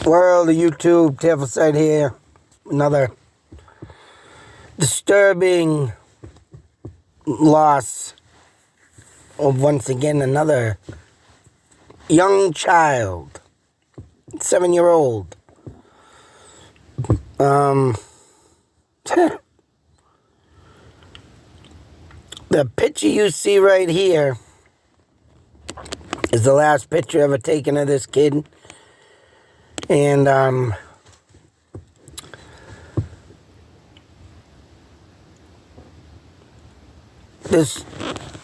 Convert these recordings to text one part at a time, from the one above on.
World of YouTube, Tearful Sight here. Another disturbing loss of, once again, another young child. 7-year-old. The picture you see right here is the last picture ever taken of this kid. And, this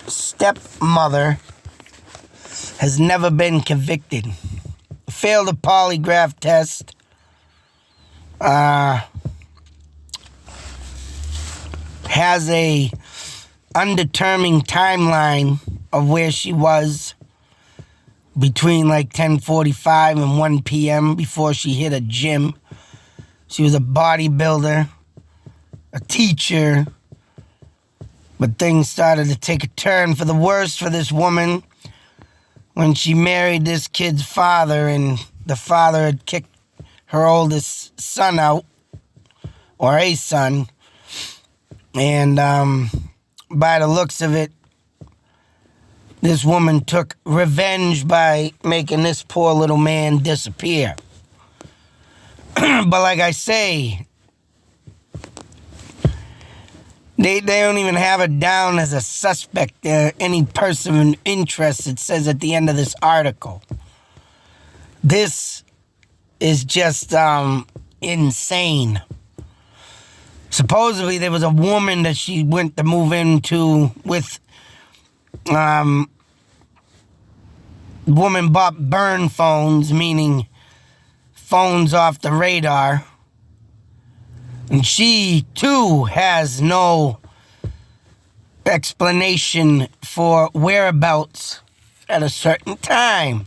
stepmother has never been convicted. Failed a polygraph test. Has a undetermined timeline of where she was between like 10:45 and 1 p.m. before she hit a gym. She was a bodybuilder, a teacher, but things started to take a turn for the worse for this woman when she married this kid's father, and the father had kicked her oldest son out, or a son, and by the looks of it, this woman took revenge by making this poor little man disappear. But like I say, they don't even have it down as a suspect. Any person of interest, it says at the end of this article. This is just insane. Supposedly there was a woman that she went to move into with. Woman bought burn phones, meaning phones off the radar. And she, too, has no explanation for whereabouts at a certain time.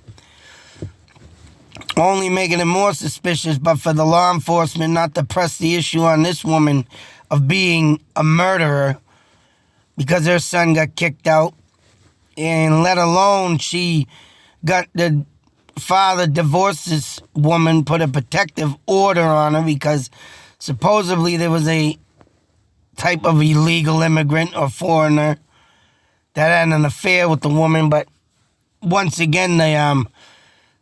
Only making it more suspicious, but for the law enforcement not to press the issue on this woman of being a murderer because her son got kicked out. And let alone she got the father divorced this woman, put a protective order on her because supposedly there was a type of illegal immigrant or foreigner that had an affair with the woman. But once again, the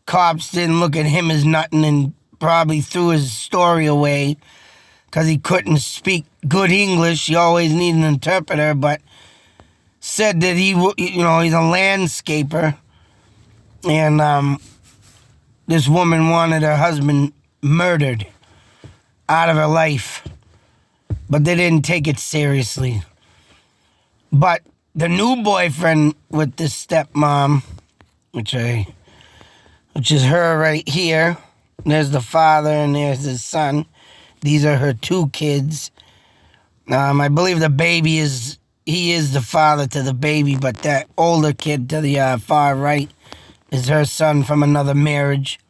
cops didn't look at him as nothing and probably threw his story away because he couldn't speak good English. He always needed an interpreter, but said that he's a landscaper, and this woman wanted her husband murdered out of her life, but they didn't take it seriously. But the new boyfriend with this stepmom, which is her right here, there's the father and there's his son. These are her two kids. I believe the baby is the father to the baby, but that older kid to the far right is her son from another marriage,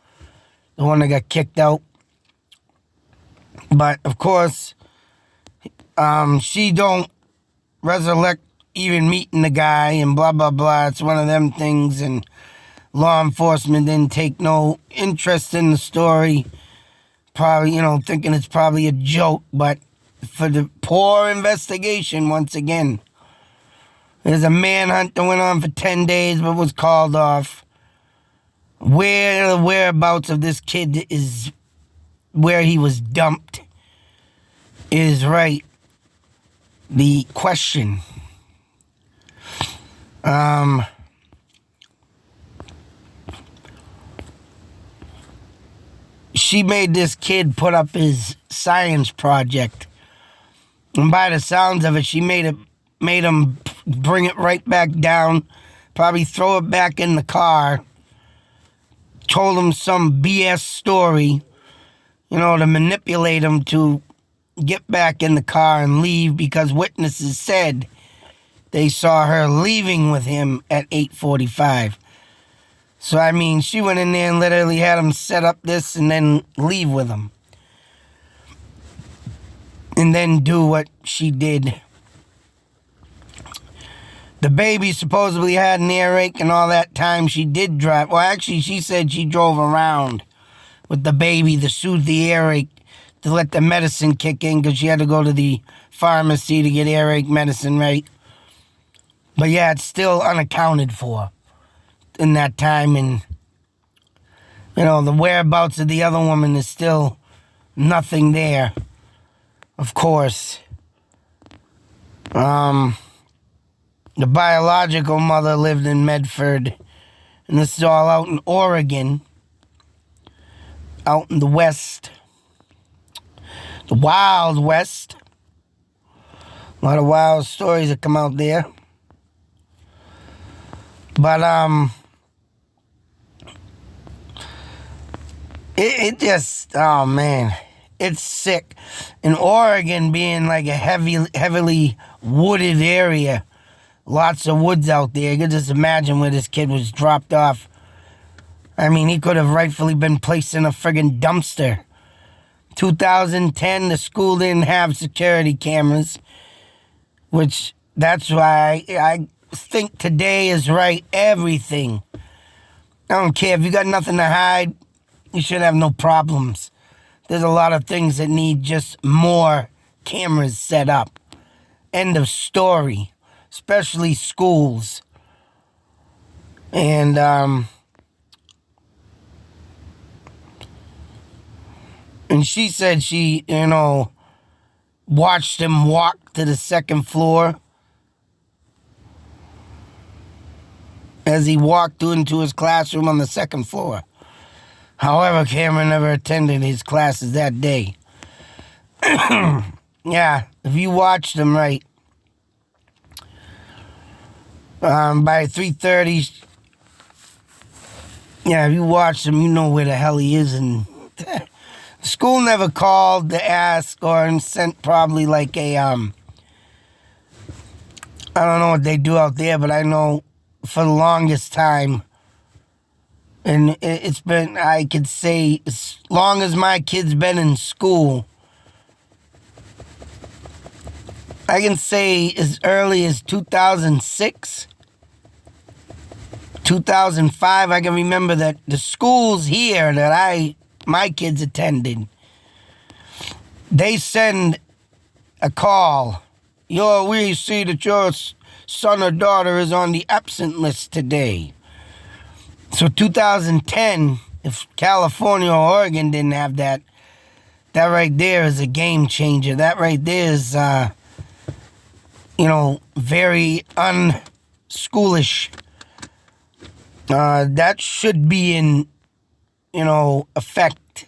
the one that got kicked out. But, of course, she don't resurrect even meeting the guy and blah, blah, blah. It's one of them things, and law enforcement didn't take no interest in the story, probably, thinking it's probably a joke, but for the poor investigation, once again, there's a manhunt that went on for 10 days but was called off. Where the whereabouts of this kid is, where he was dumped, is right the question. She made this kid put up his science project, and by the sounds of it, she made him bring it right back down, probably throw it back in the car, told him some BS story, to manipulate him to get back in the car and leave, because witnesses said they saw her leaving with him at 8:45. So, she went in there and literally had him set up this and then leave with him. And then do what she did. The baby supposedly had an earache and all that time she did drive. Well, actually, she said she drove around with the baby to soothe the earache, to let the medicine kick in because she had to go to the pharmacy to get earache medicine, right? But yeah, it's still unaccounted for in that time. And, the whereabouts of the other woman is still nothing there, of course. The biological mother lived in Medford, and this is all out in Oregon, out in the West, the Wild West. A lot of wild stories that come out there. But, it just, oh man, it's sick. In Oregon being like a heavily wooded area, lots of woods out there, you could just imagine where this kid was dropped off. I mean, he could have rightfully been placed in a friggin' dumpster. 2010, the school didn't have security cameras, which that's why I think today is right. Everything. I don't care. If you got nothing to hide, you should have no problems. There's a lot of things that need just more cameras set up. End of story. Especially schools. And, and she said she, watched him walk to the second floor as he walked into his classroom on the second floor. However, Cameron never attended his classes that day. Yeah, if you watched him right, by 3:30, yeah, if you watched him, you know where the hell he is. And school never called to ask or sent probably like a, I don't know what they do out there, but I know for the longest time, and it's been, I could say, as long as my kid's been in school, I can say as early as 2006, 2005, I can remember that the schools here that my kids attended, they send a call. We see that your son or daughter is on the absent list today. So 2010, if California or Oregon didn't have that, that right there is a game changer. That right there is, very unschoolish. That should be in, effect.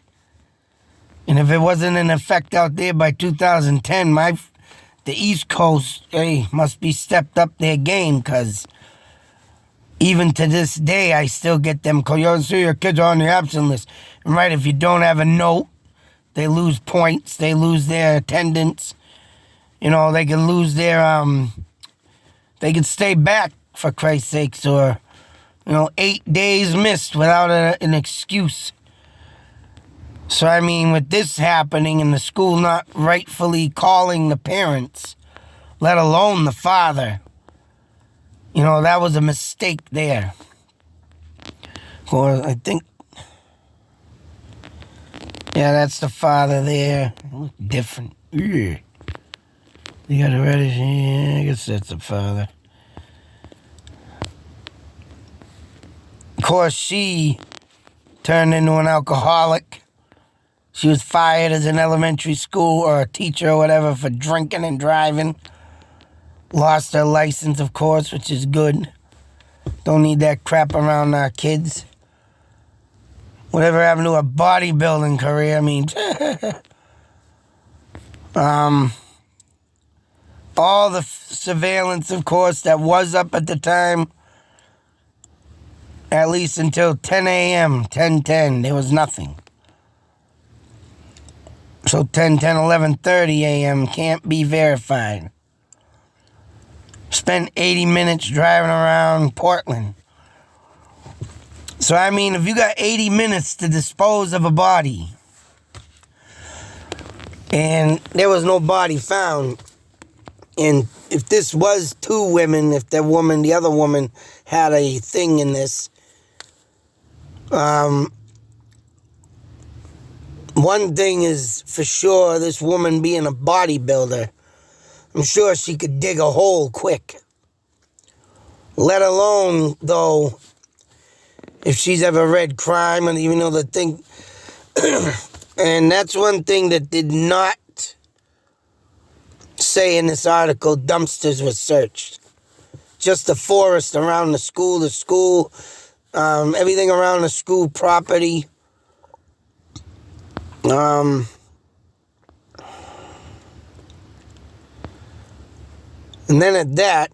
And if it wasn't in effect out there by 2010, the East Coast, must be stepped up their game, because even to this day, I still get them calls. So your kids are on the absent list. And right, if you don't have a note, they lose points. They lose their attendance. They can lose their, they can stay back, for Christ's sakes, or, 8 days missed without an excuse. So, I mean, with this happening and the school not rightfully calling the parents, let alone the father, that was a mistake there. Or I think, yeah, that's the father there. It looks different. Ugh. You got a reddish, yeah, I guess that's the father. Of course, she turned into an alcoholic. She was fired as an elementary school or a teacher or whatever for drinking and driving. Lost her license, of course, which is good. Don't need that crap around our kids. Whatever happened to a bodybuilding career? I mean, all the surveillance, of course, that was up at the time, at least until 10 a.m., 10:10, there was nothing. So 10:10, 11:30 a.m. can't be verified. Spent 80 minutes driving around Portland. So, I mean, if you got 80 minutes to dispose of a body, and there was no body found, and if this was two women, if the other woman had a thing in this, One thing is for sure, this woman being a bodybuilder, I'm sure she could dig a hole quick. Let alone, though, if she's ever read crime, and even though the thing... And that's one thing that did not say in this article dumpsters were searched. Just the forest around the school, everything around the school property. And then at that,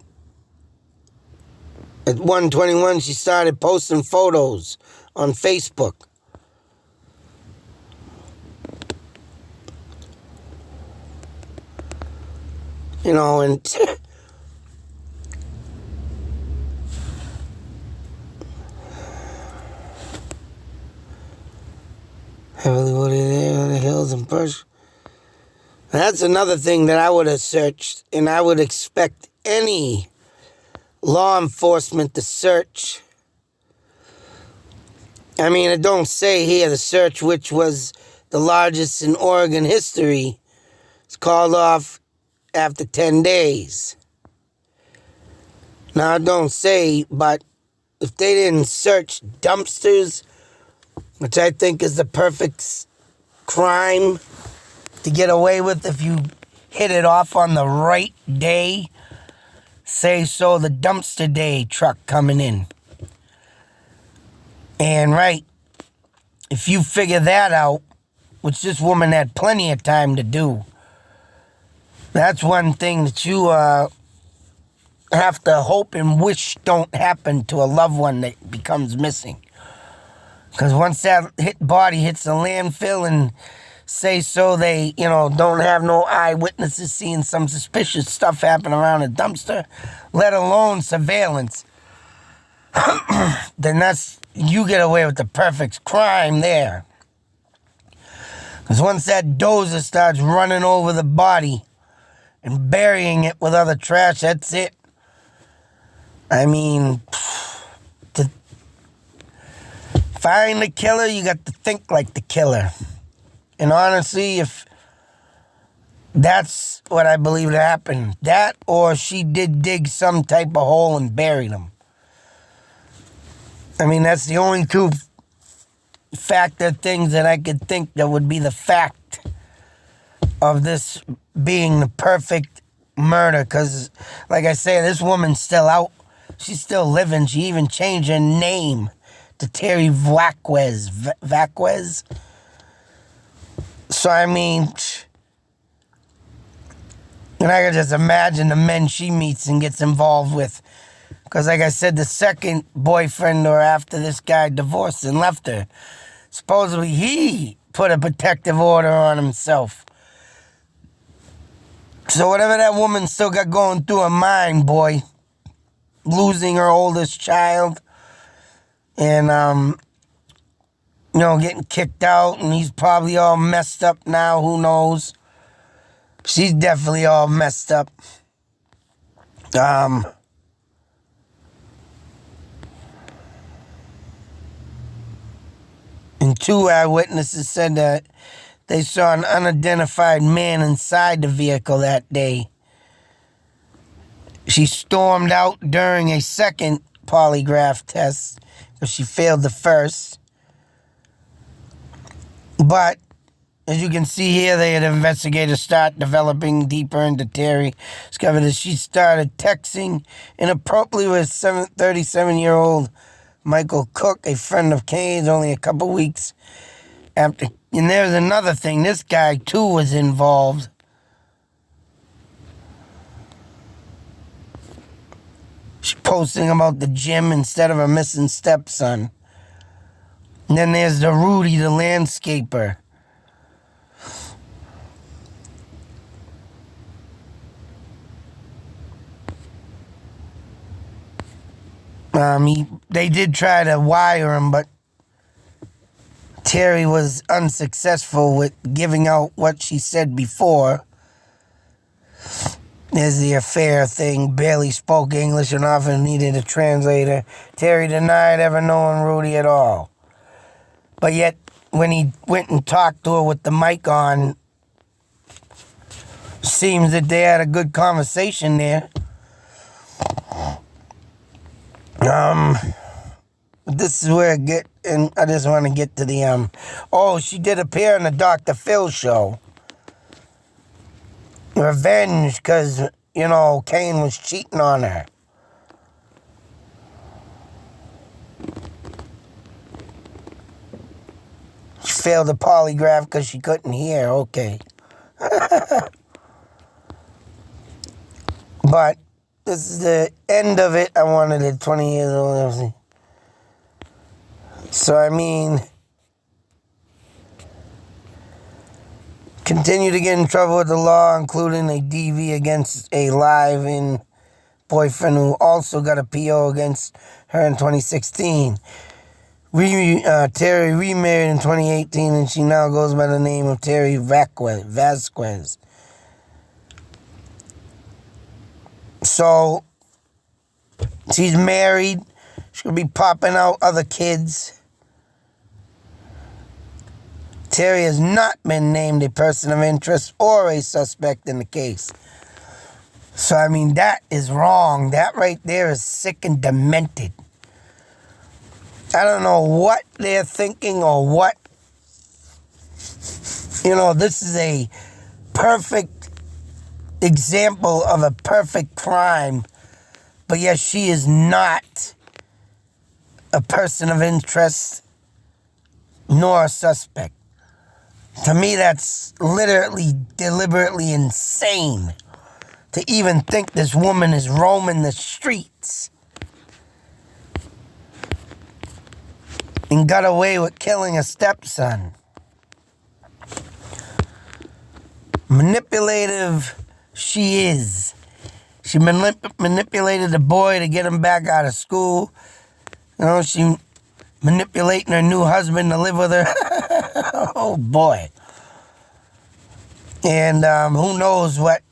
at 1:21, she started posting photos on Facebook. You know, and heavily wooded area, the hills and bush. That's another thing that I would have searched, and I would expect any law enforcement to search. I mean, it don't say here the search, which was the largest in Oregon history. It's called off after 10 days. Now, it don't say, but if they didn't search dumpsters, which I think is the perfect crime to get away with if you hit it off on the right day, say so the dumpster day truck coming in. And right, if you figure that out, which this woman had plenty of time to do, that's one thing that you have to hope and wish don't happen to a loved one that becomes missing. Because once that body hits the landfill and say so they, don't have no eyewitnesses seeing some suspicious stuff happen around a dumpster, let alone surveillance, then you get away with the perfect crime there. Because once that dozer starts running over the body and burying it with other trash, that's it. I mean, to find the killer, you got to think like the killer. And honestly, if that's what I believe happened, that or she did dig some type of hole and buried him. I mean, that's the only two factor things that I could think that would be the fact of this being the perfect murder. Because, like I say, this woman's still out. She's still living. She even changed her name to Terry Vaquez. So, I mean, and I can just imagine the men she meets and gets involved with. Because, like I said, the second boyfriend or after this guy divorced and left her, supposedly he put a protective order on himself. So whatever that woman still got going through her mind, boy, losing her oldest child and, getting kicked out, and he's probably all messed up now, who knows. She's definitely all messed up. And two eyewitnesses said that they saw an unidentified man inside the vehicle that day. She stormed out during a second polygraph test, because she failed the first. But, as you can see here, they had investigators start developing deeper into Terry. Discovered that she started texting inappropriately with 37-year-old Michael Cook, a friend of Kane's, only a couple weeks after. And there's another thing. This guy, too, was involved. She's posting about the gym instead of her missing stepson. And then there's the Rudy, the landscaper. They did try to wire him, but Terry was unsuccessful with giving out what she said before. There's the affair thing. Barely spoke English and often needed a translator. Terry denied ever knowing Rudy at all. But yet, when he went and talked to her with the mic on, seems that they had a good conversation there. This is where and I just want to get to the, she did appear on the Dr. Phil show. Revenge, because, Kane was cheating on her. She failed the polygraph because she couldn't hear. Okay. But this is the end of it. I wanted it 20 years old. So, continue to get in trouble with the law, including a DV against a live-in boyfriend who also got a PO against her in 2016. Terry remarried in 2018, and she now goes by the name of Terry Vasquez. So, she's married. She'll be popping out other kids. Terry has not been named a person of interest or a suspect in the case. So, that is wrong. That right there is sick and demented. I don't know what they're thinking or what. This is a perfect example of a perfect crime. But yes, she is not a person of interest nor a suspect. To me, that's literally, deliberately insane to even think this woman is roaming the streets and got away with killing a stepson. Manipulative she is. She manipulated the boy to get him back out of school. She manipulating her new husband to live with her. Oh, boy. And who knows what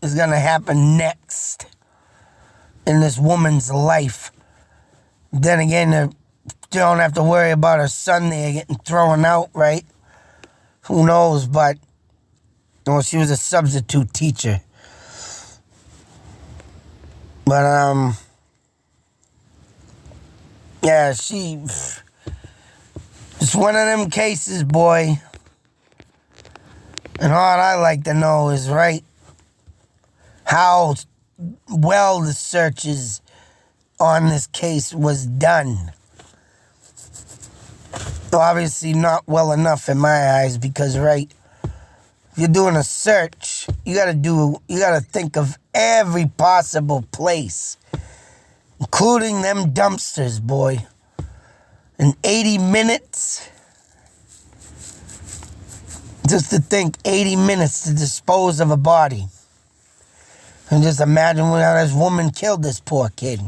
is going to happen next in this woman's life. Then again, you don't have to worry about her son there getting thrown out, right? Who knows, but she was a substitute teacher. But, yeah, it's one of them cases, boy. And all I like to know is, right, how well the searches on this case was done. Obviously not well enough in my eyes because, right, if you're doing a search, you gotta think of every possible place, including them dumpsters, boy. In 80 minutes, just to think 80 minutes to dispose of a body. And just imagine how this woman killed this poor kid.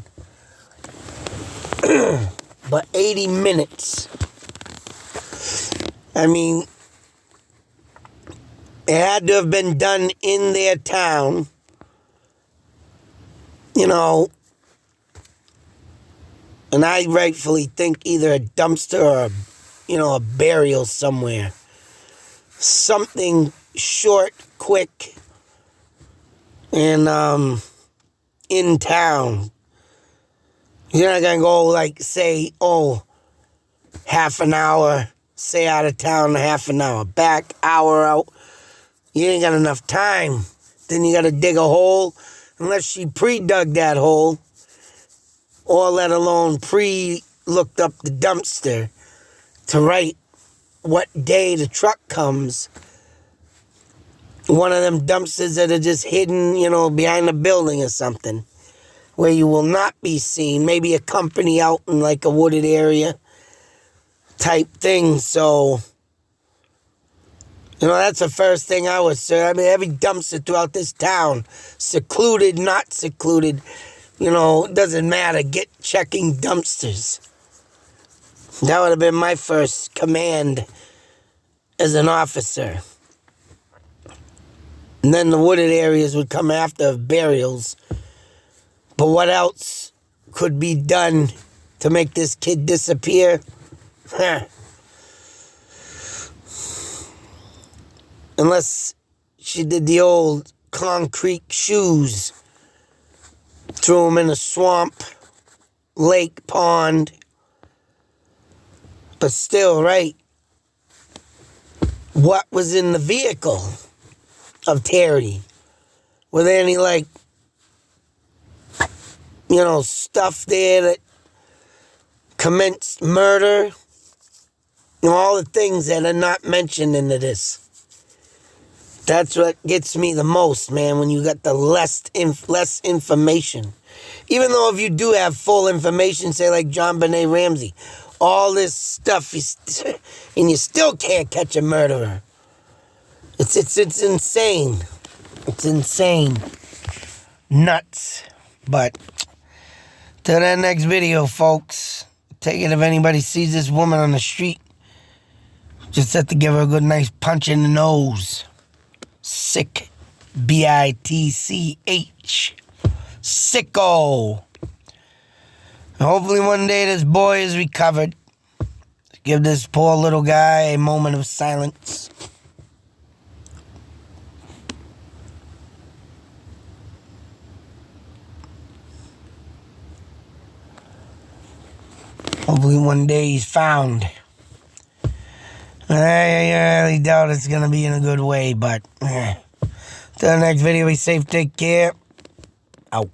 But 80 minutes. It had to have been done in their town. And I rightfully think either a dumpster or, a burial somewhere. Something short, quick, and in town. You're not going to go, say, half an hour, say out of town, half an hour back, hour out. You ain't got enough time. Then you got to dig a hole, unless she pre-dug that hole. Or let alone looked up the dumpster to write what day the truck comes. One of them dumpsters that are just hidden, behind a building or something, where you will not be seen. Maybe a company out in a wooded area type thing. So, that's the first thing I would say. Every dumpster throughout this town, secluded, not secluded, it doesn't matter. Get checking dumpsters. That would have been my first command as an officer. And then the wooded areas would come after burials. But what else could be done to make this kid disappear? Unless she did the old concrete shoes. Threw them in a swamp, lake, pond. But still, right? What was in the vehicle of Terry? Were there any, like, stuff there that commenced murder? All the things that are not mentioned into this. That's what gets me the most, man, when you got the less information. Even though if you do have full information, say like John Benet Ramsey, all this stuff, and you still can't catch a murderer. It's insane. It's insane. Nuts. But till that next video, folks, take it if anybody sees this woman on the street. Just have to give her a good nice punch in the nose. Sick. B-I-T-C-H. Sicko. And hopefully one day this boy is recovered. Give this poor little guy a moment of silence. Hopefully one day he's found. I really doubt it's going to be in a good way, but till the next video, be safe, take care. Out.